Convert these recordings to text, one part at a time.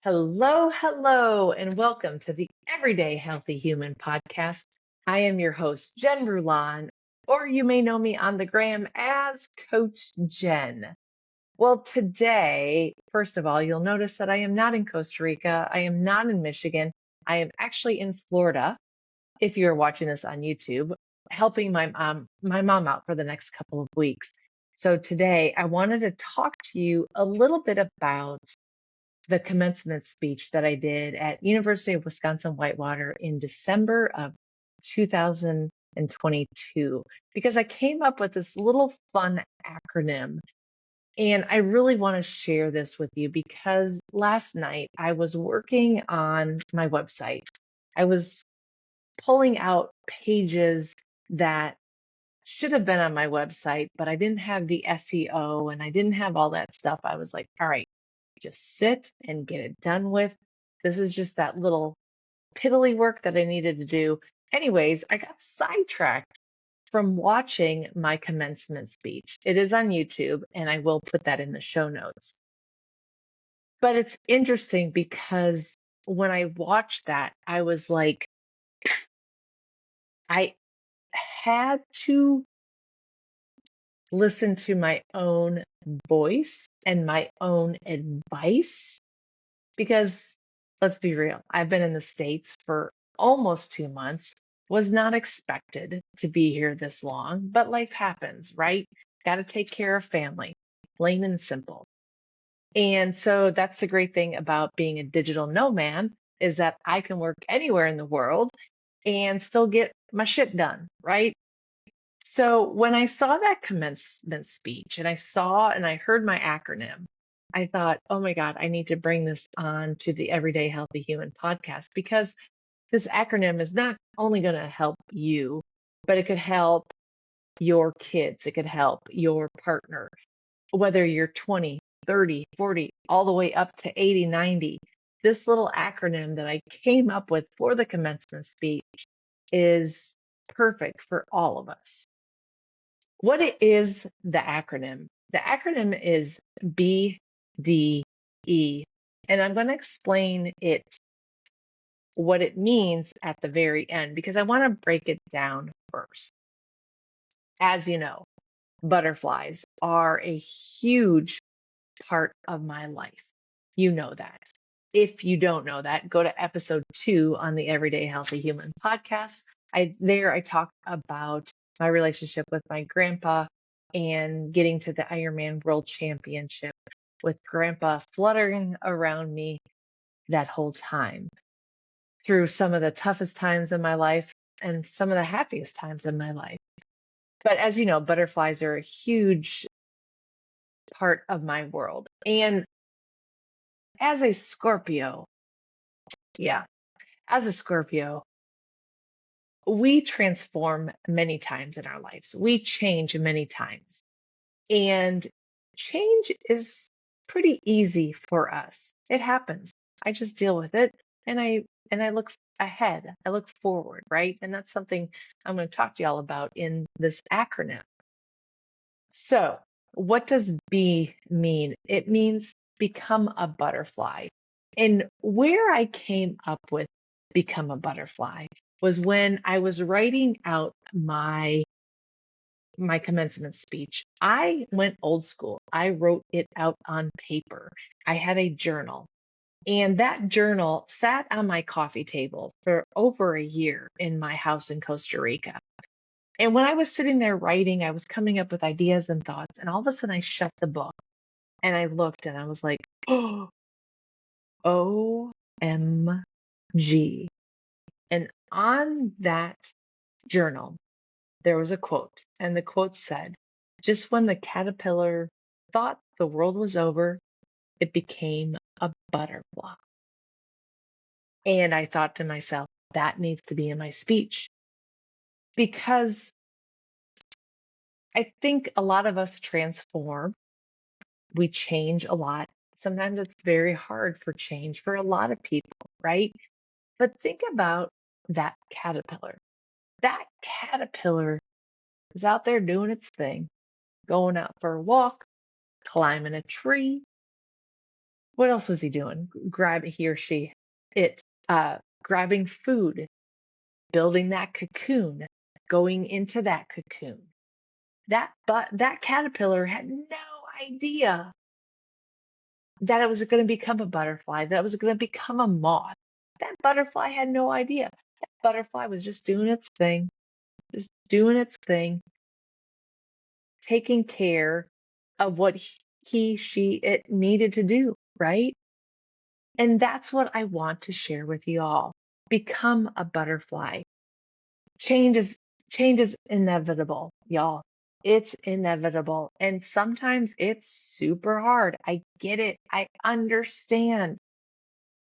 Hello, hello, and welcome to the Everyday Healthy Human podcast. I am your host, Jen Rulon, or you may know me on the gram as Coach Jen. Well, today, first of all, you'll notice that I am not in Costa Rica. I am not in Michigan. I am actually in Florida, if you're watching this on YouTube, helping my mom out for the next couple of weeks. So today, I wanted to talk to you a little bit about the commencement speech that I did at University of Wisconsin Whitewater in December of 2022 because I came up with this little fun acronym. And I really want to share this with you because last night I was working on my website. I was pulling out pages that should have been on my website, but I didn't have the SEO and I didn't have all that stuff. I was like, all right, just sit and get it done with. This is just that little piddly work that I needed to do. Anyways, I got sidetracked from watching my commencement speech. It is on YouTube, and I will put that in the show notes. But it's interesting because when I watched that, I was like, I had to listen to my own voice and my own advice because let's be real, I've been in the States for almost 2 months, was not expected to be here this long, but life happens, right? Got to take care of family, plain and simple. And so that's the great thing about being a digital nomad is that I can work anywhere in the world and still get my shit done, right? So when I saw that commencement speech and I heard my acronym, I thought, oh my God, I need to bring this on to the Everyday Healthy Human podcast because this acronym is not only going to help you, but it could help your kids. It could help your partner, whether you're 20, 30, 40, all the way up to 80, 90. This little acronym that I came up with for the commencement speech is perfect for all of us. What is the acronym? The acronym is BDE, and I'm going to explain what it means at the very end because I want to break it down first. As you know, butterflies are a huge part of my life. You know that. If you don't know that, go to episode 2 on the Everyday Healthy Human podcast. I talk about my relationship with my grandpa and getting to the Ironman World Championship with grandpa fluttering around me that whole time through some of the toughest times in my life and some of the happiest times in my life. But as you know, butterflies are a huge part of my world. And as a Scorpio, yeah, as a Scorpio, we transform many times in our lives. We change many times. And change is pretty easy for us. It happens. I just deal with it and I look ahead. I look forward, right? And that's something I'm going to talk to y'all about in this acronym. So, what does B mean? It means become a butterfly. And where I came up with become a butterfly was when I was writing out my commencement speech. I went old school. I wrote it out on paper. I had a journal. And that journal sat on my coffee table for over a year in my house in Costa Rica. And when I was sitting there writing, I was coming up with ideas and thoughts. And all of a sudden, I shut the book and I looked and I was like, oh, OMG. And on that journal, there was a quote. And the quote said, just when the caterpillar thought the world was over, it became a butterfly. And I thought to myself, that needs to be in my speech because I think a lot of us transform. We change a lot. Sometimes it's very hard for change for a lot of people, right? But think about that caterpillar. That caterpillar is out there doing its thing, going out for a walk, climbing a tree, What else was he doing? He or she, grabbing food, building that cocoon, going into that cocoon. That caterpillar had no idea that it was going to become a butterfly, that it was going to become a moth. That butterfly had no idea. That butterfly was just doing its thing, taking care of what it needed to do, right? And that's what I want to share with you all. Become a butterfly. Change is inevitable, y'all. It's inevitable. And sometimes it's super hard. I get it. I understand.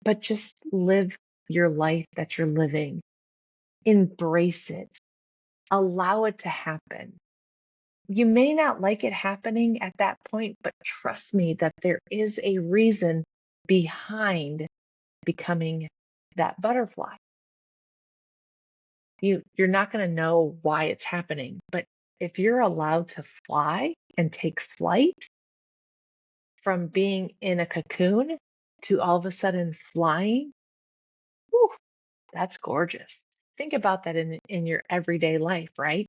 But just live your life that you're living. Embrace it. Allow it to happen. You may not like it happening at that point, but trust me that there is a reason behind becoming that butterfly. You're not going to know why it's happening, but if you're allowed to fly and take flight from being in a cocoon to all of a sudden flying, whew, that's gorgeous. Think about that in your everyday life, right?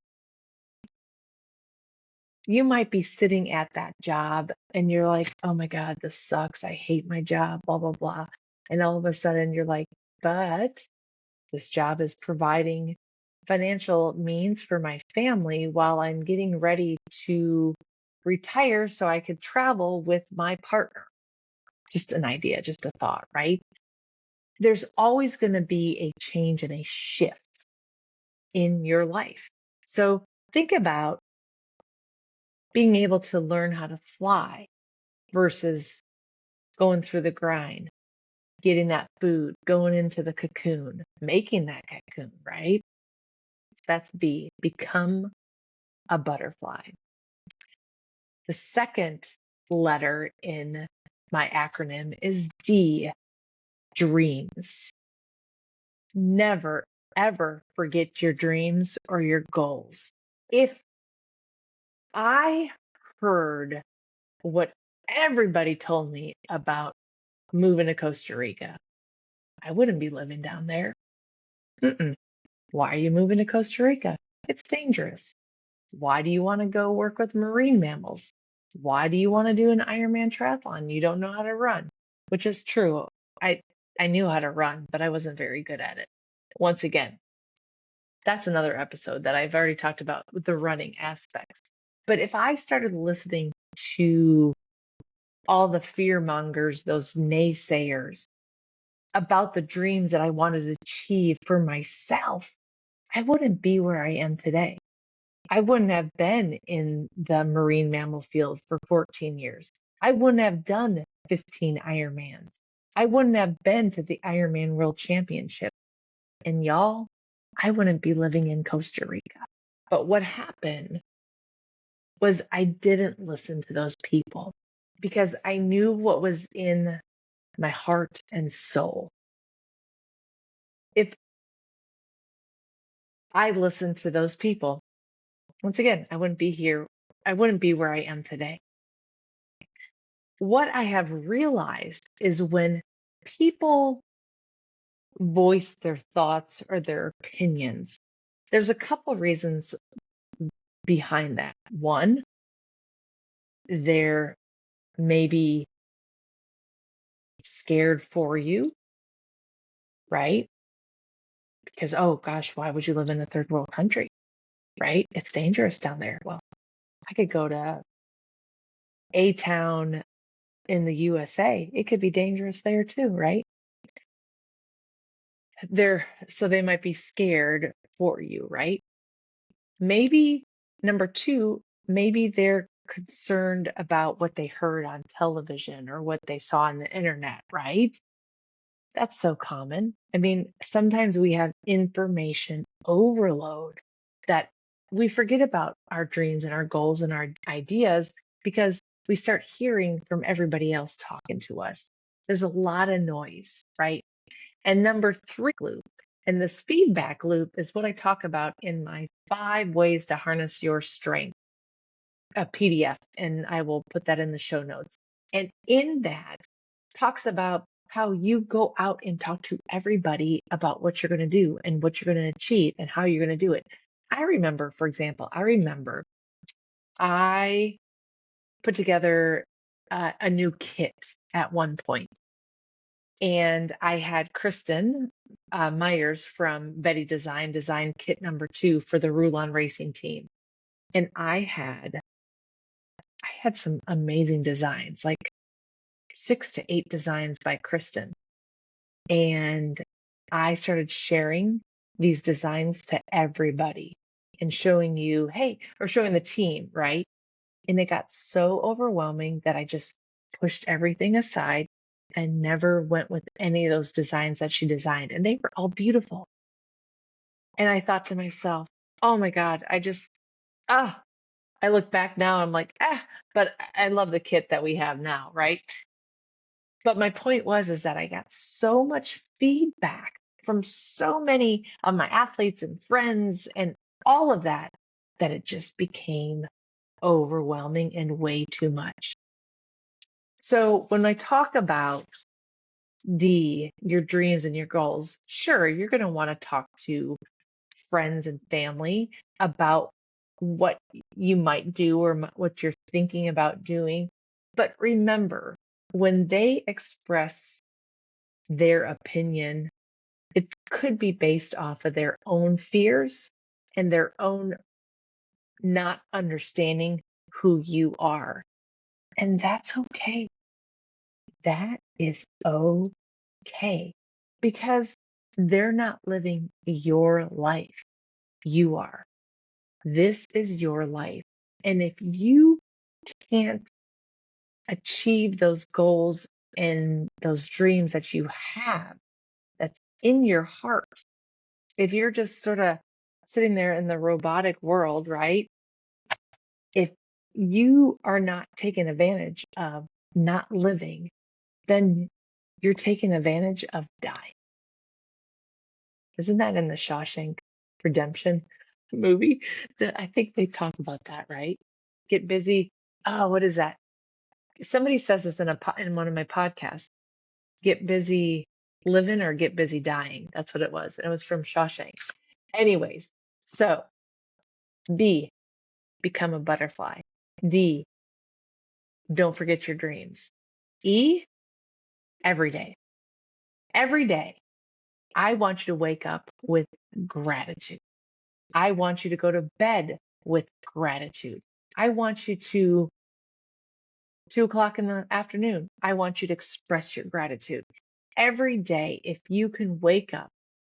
You might be sitting at that job and you're like, oh my God, this sucks. I hate my job, blah, blah, blah. And all of a sudden you're like, but this job is providing financial means for my family while I'm getting ready to retire so I could travel with my partner. Just an idea, just a thought, right? There's always going to be a change and a shift in your life. So think about being able to learn how to fly versus going through the grind, getting that food, going into the cocoon, making that cocoon, right? That's B, become a butterfly. The second letter in my acronym is D, dreams. Never, ever forget your dreams or your goals. If I heard what everybody told me about moving to Costa Rica, I wouldn't be living down there. Why are you moving to Costa Rica? It's dangerous. Why do you want to go work with marine mammals? Why do you want to do an Ironman triathlon? You don't know how to run, which is true. I I knew how to run, but I wasn't very good at it. Once again, that's another episode that I've already talked about with the running aspects. But if I started listening to all the fear mongers, those naysayers about the dreams that I wanted to achieve for myself, I wouldn't be where I am today. I wouldn't have been in the marine mammal field for 14 years. I wouldn't have done 15 Ironmans. I wouldn't have been to the Ironman World Championship. And y'all, I wouldn't be living in Costa Rica. But what happened was I didn't listen to those people because I knew what was in my heart and soul. If I listened to those people, once again, I wouldn't be here. I wouldn't be where I am today. What I have realized is when people voice their thoughts or their opinions, there's a couple reasons behind that. One, they're maybe scared for you, right? Because, oh gosh, why would you live in a third world country, right? It's dangerous down there. Well, I could go to a town in the USA. It could be dangerous there too, right? So they might be scared for you, right? Maybe number two, maybe they're concerned about what they heard on television or what they saw on the internet, right? That's so common. I mean, sometimes we have information overload that we forget about our dreams and our goals and our ideas because we start hearing from everybody else talking to us. There's a lot of noise, right? And number three, loop. And this feedback loop is what I talk about in my 5 ways to harness your strength, a PDF, and I will put that in the show notes. And in that talks about how you go out and talk to everybody about what you're going to do and what you're going to achieve and how you're going to do it. I remember, for example, I put together a new kit at one point, and I had Kristen Myers from Betty design kit number 2 for the Rulon racing team. And I had some amazing designs, like 6 to 8 designs by Kristen. And I started sharing these designs to everybody and showing you, hey, or showing the team, right? And it got so overwhelming that I just pushed everything aside and never went with any of those designs that she designed. And they were all beautiful. And I thought to myself, oh my God, ah, I look back now, I'm like, but I love the kit that we have now, right? But my point is that I got so much feedback from so many of my athletes and friends and all of that, that it just became overwhelming and way too much. So when I talk about D, your dreams and your goals, sure, you're going to want to talk to friends and family about what you might do or what you're thinking about doing. But remember, when they express their opinion, it could be based off of their own fears and their own not understanding who you are. And that's okay. That is okay, because they're not living your life. You are. This is your life. And if you can't achieve those goals and those dreams that you have, that's in your heart, if you're just sort of sitting there in the robotic world, right? If you are not taking advantage of not living, then you're taking advantage of dying. Isn't that in the Shawshank Redemption movie? I think they talk about that, right? Get busy. Oh, what is that? Somebody says this in one of my podcasts. Get busy living or get busy dying. That's what it was. And it was from Shawshank. Anyways, so B, become a butterfly. D, don't forget your dreams. E, every day. Every day, I want you to wake up with gratitude. I want you to go to bed with gratitude. I want you to 2 o'clock in the afternoon, I want you to express your gratitude. Every day, if you can wake up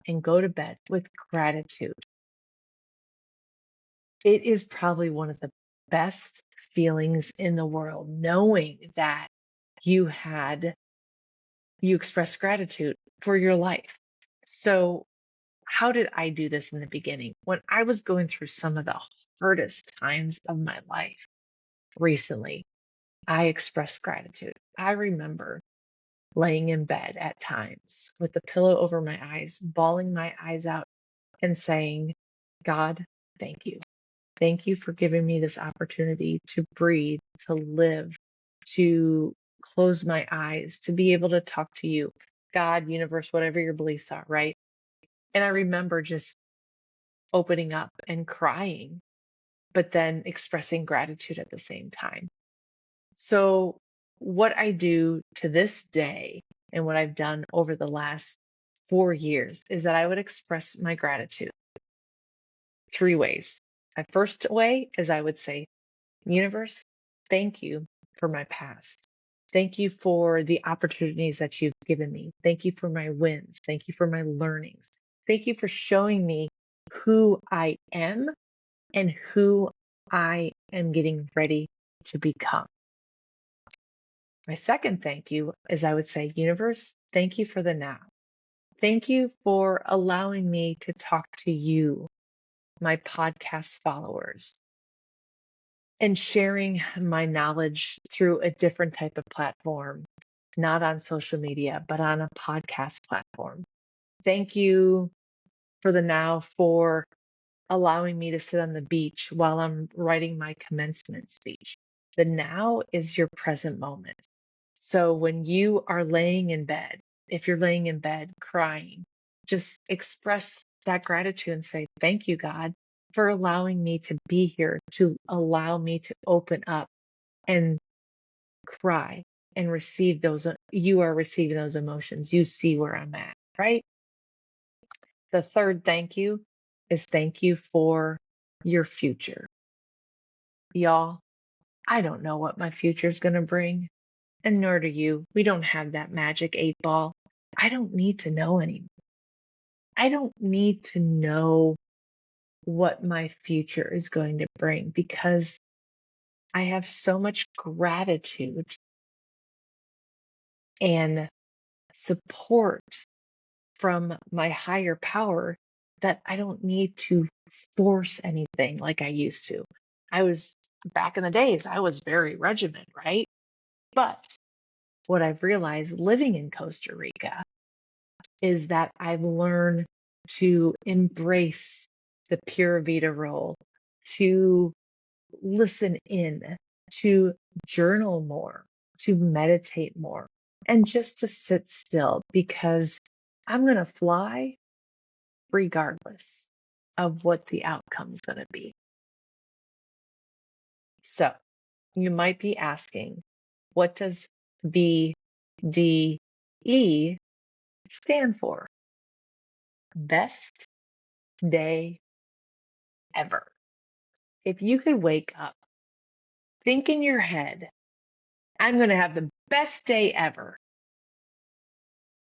and go to bed with gratitude, it is probably one of the best feelings in the world, knowing that you expressed gratitude for your life. So how did I do this in the beginning? When I was going through some of the hardest times of my life recently, I expressed gratitude. I remember laying in bed at times with the pillow over my eyes, bawling my eyes out and saying, God, thank you. Thank you for giving me this opportunity to breathe, to live, to close my eyes, to be able to talk to you, God, universe, whatever your beliefs are, right? And I remember just opening up and crying, but then expressing gratitude at the same time. So, what I do to this day and what I've done over the last 4 years is that I would express my gratitude 3 ways. My first way is I would say, universe, thank you for my past. Thank you for the opportunities that you've given me. Thank you for my wins. Thank you for my learnings. Thank you for showing me who I am and who I am getting ready to become. My second thank you is I would say, universe, thank you for the now. Thank you for allowing me to talk to you, my podcast followers, and sharing my knowledge through a different type of platform, not on social media, but on a podcast platform. Thank you for the now for allowing me to sit on the beach while I'm writing my commencement speech. The now is your present moment. So when you are laying in bed, if you're laying in bed crying, just express that gratitude and say, thank you, God, for allowing me to be here, to allow me to open up and cry and receive those. You are receiving those emotions. You see where I'm at, right? The third thank you is thank you for your future. Y'all, I don't know what my future is going to bring, and nor do you. We don't have that magic 8 ball. I don't need to know anymore. I don't need to know what my future is going to bring because I have so much gratitude and support from my higher power that I don't need to force anything like I used to. I was back in the days, I was very regimented, right? But what I've realized living in Costa Rica is that I've learned to embrace the Pura Vida role, to listen in, to journal more, to meditate more, and just to sit still because I'm going to fly regardless of what the outcome's going to be. So you might be asking, what does VDE stand for? Best day ever. If you could wake up, think in your head, I'm going to have the best day ever.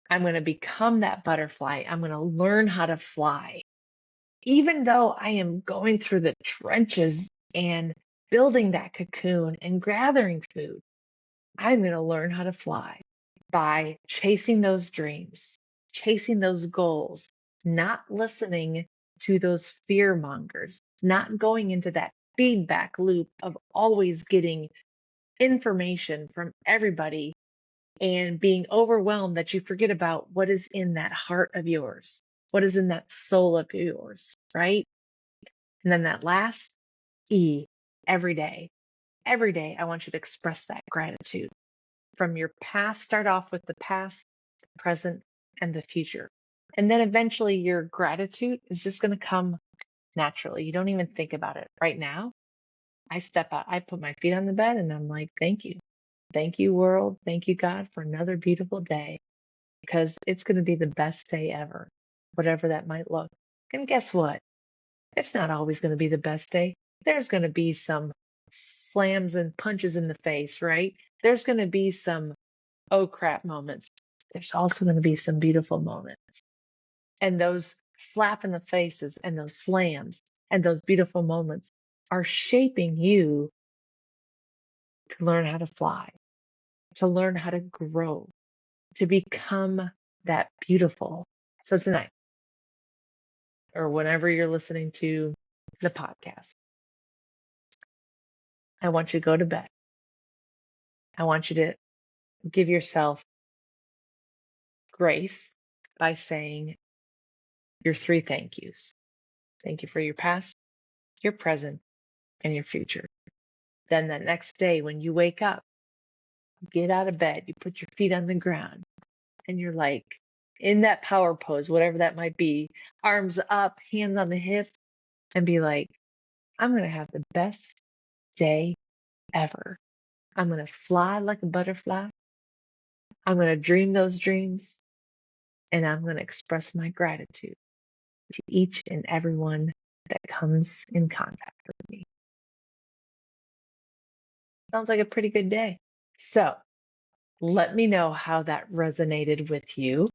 I'm going to become that butterfly. I'm going to learn how to fly. Even though I am going through the trenches and building that cocoon and gathering food, I'm going to learn how to fly by chasing those dreams, chasing those goals, not listening to those fear mongers, not going into that feedback loop of always getting information from everybody and being overwhelmed that you forget about what is in that heart of yours, what is in that soul of yours, right? And then that last E, every day. Every day, I want you to express that gratitude from your past. Start off with the past, the present, and the future. And then eventually your gratitude is just going to come naturally. You don't even think about it. Right now, I step out, I put my feet on the bed and I'm like, thank you. Thank you, world. Thank you, God, for another beautiful day because it's going to be the best day ever, whatever that might look. And guess what? It's not always going to be the best day. There's going to be some slams and punches in the face, right? There's going to be some oh crap moments. There's also going to be some beautiful moments. And those slap in the faces and those slams and those beautiful moments are shaping you to learn how to fly, to learn how to grow, to become that beautiful. So tonight, or whenever you're listening to the podcast, I want you to go to bed. I want you to give yourself grace by saying your 3 thank yous. Thank you for your past, your present, and your future. Then the next day when you wake up, you get out of bed, you put your feet on the ground, and you're like in that power pose, whatever that might be, arms up, hands on the hip, and be like, I'm going to have the best day ever. I'm going to fly like a butterfly. I'm going to dream those dreams, and I'm going to express my gratitude to each and everyone that comes in contact with me. Sounds like a pretty good day. So let me know how that resonated with you.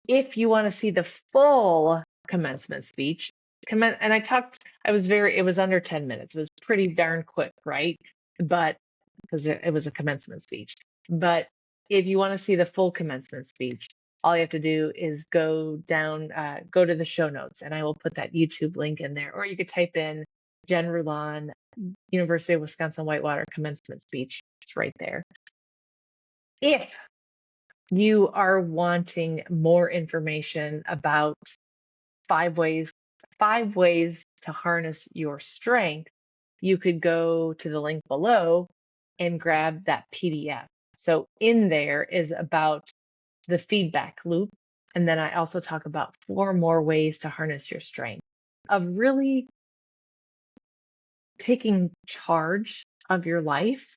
If you want to see the full commencement speech, and it was under 10 minutes. It was pretty darn quick, right? But because it was a commencement speech. But if you want to see the full commencement speech, all you have to do is go to the show notes, and I will put that YouTube link in there. Or you could type in Jen Rulon, University of Wisconsin Whitewater commencement speech. It's right there. If you are wanting more information about 5 ways to harness your strength, you could go to the link below and grab that PDF. So in there is about the feedback loop. And then I also talk about 4 more ways to harness your strength of really taking charge of your life.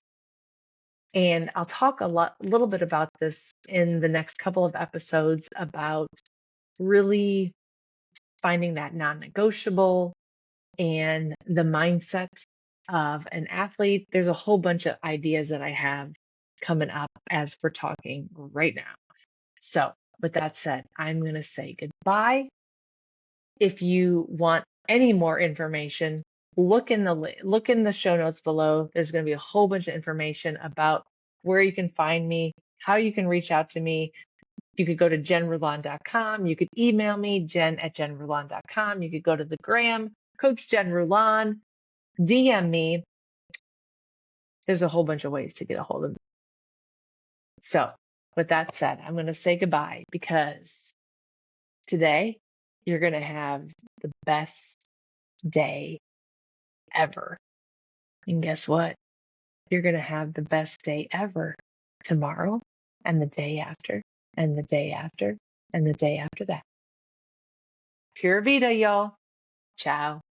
And I'll talk a little bit about this in the next couple of episodes about really finding that non-negotiable and the mindset of an athlete. There's a whole bunch of ideas that I have coming up as we're talking right now. So, with that said, I'm going to say goodbye. If you want any more information, look in the show notes below. There's going to be a whole bunch of information about where you can find me, how you can reach out to me. You could go to jenrulon.com. You could email me, jen@jenrulon.com. You could go to the gram, Coach Jen Rulon, DM me. There's a whole bunch of ways to get a hold of me. So, with that said, I'm going to say goodbye because today you're going to have the best day ever. And guess what? You're going to have the best day ever tomorrow and the day after and the day after and the day after that. Pura vida, y'all. Ciao.